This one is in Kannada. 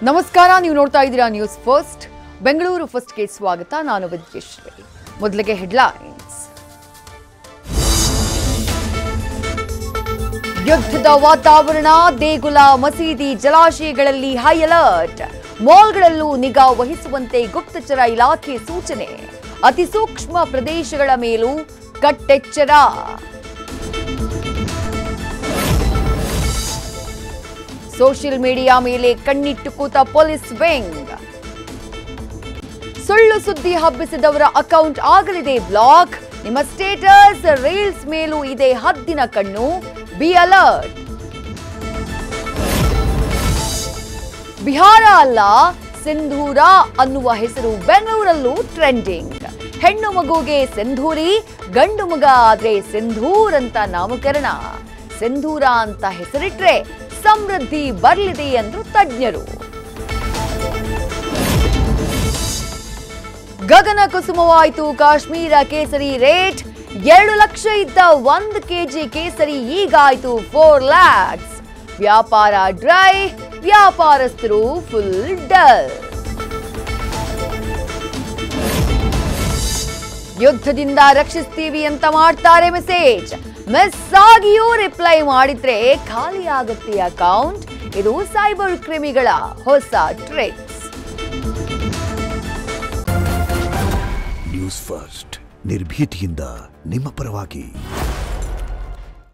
ನಮಸ್ಕಾರ, ನೀವು ನೋಡ್ತಾ ಇದ್ದೀರಾ ನ್ಯೂಸ್ ಫಸ್ಟ್. ಬೆಂಗಳೂರು ಫಸ್ಟ್ಗೆ ಸ್ವಾಗತ. ನಾನು ವಿದ್ಯಶ್ರೀ. ಮೊದಲಿಗೆ ಹೆಡ್ಲೈನ್ಸ್. ಯುದ್ಧದ ವಾತಾವರಣ. ದೇಗುಲ, ಮಸೀದಿ, ಜಲಾಶಯಗಳಲ್ಲಿ ಹೈ ಅಲರ್ಟ್. ಮಾಲ್ಗಳಲ್ಲೂ ನಿಗಾ ವಹಿಸುವಂತೆ ಗುಪ್ತಚರ ಇಲಾಖೆ ಸೂಚನೆ. ಅತಿ ಸೂಕ್ಷ್ಮ ಪ್ರದೇಶಗಳ ಮೇಲೂ ಕಟ್ಟೆಚ್ಚರ. ಸೋಷಿಯಲ್ ಮೀಡಿಯಾ ಮೇಲೆ ಕಣ್ಣಿಟ್ಟು ಕೂತ ಪೊಲೀಸ್ ವಿಂಗ್. ಸುಳ್ಳು ಸುದ್ದಿ ಹಬ್ಬಿಸಿದವರ ಅಕೌಂಟ್ ಆಗಲಿದೆ ಬ್ಲಾಕ್. ನಿಮ್ಮ ಸ್ಟೇಟಸ್, ರೀಲ್ಸ್ ಮೇಲೂ ಇದೆ ಹದ್ದಿನ ಕಣ್ಣು. Be alert. ಬಿಹಾರ ಅಲ್ಲ, ಸಿಂಧೂರ ಅನ್ನುವ ಹೆಸರು ಬೆಂಗಳೂರಲ್ಲೂ ಟ್ರೆಂಡಿಂಗ್. ಹೆಣ್ಣು ಮಗುಗೆ ಸಿಂಧೂರಿ, ಗಂಡು ಮಗ ಆದ್ರೆ ಸಿಂಧೂರ್ ಅಂತ ನಾಮಕರಣ. ಸಿಂಧೂರ ಅಂತ ಹೆಸರಿಟ್ರೆ ಸಮೃದ್ಧಿ ಬರಲಿದೆ ಎಂದ್ರು ತಜ್ಞರು. ಗಗನ ಕುಸುಮವಾಯಿತು ಕಾಶ್ಮೀರ ಕೇಸರಿ ರೇಟ್. 2 ಲಕ್ಷ ಇದ್ದ 1 ಕೆಜಿ ಕೇಸರಿ ಈಗಾಯ್ತು 4 lakhs. ವ್ಯಾಪಾರ ಡ್ರೈ, ವ್ಯಾಪಾರಸ್ಥರು ಫುಲ್ ಡಲ್. ಯುದ್ಧದಿಂದ ರಕ್ಷಿಸ್ತೀವಿ ಅಂತ ಮಾಡ್ತಾರೆ ಮೆಸೇಜ್. ಮಿಸ್ ಆಗಿಯೂ ರಿಪ್ಲೈ ಮಾಡಿದ್ರೆ ಖಾಲಿ ಆಗುತ್ತೆ ಅಕೌಂಟ್. ಇದು ಸೈಬರ್ ಕ್ರಿಮಿಗಳ ಹೊಸ ಟ್ರಿಕ್ಸ್. ನ್ಯೂಸ್ ಫಸ್ಟ್, ನಿರ್ಭೀತಿಯಿಂದ ನಿಮ್ಮ ಪರವಾಗಿ.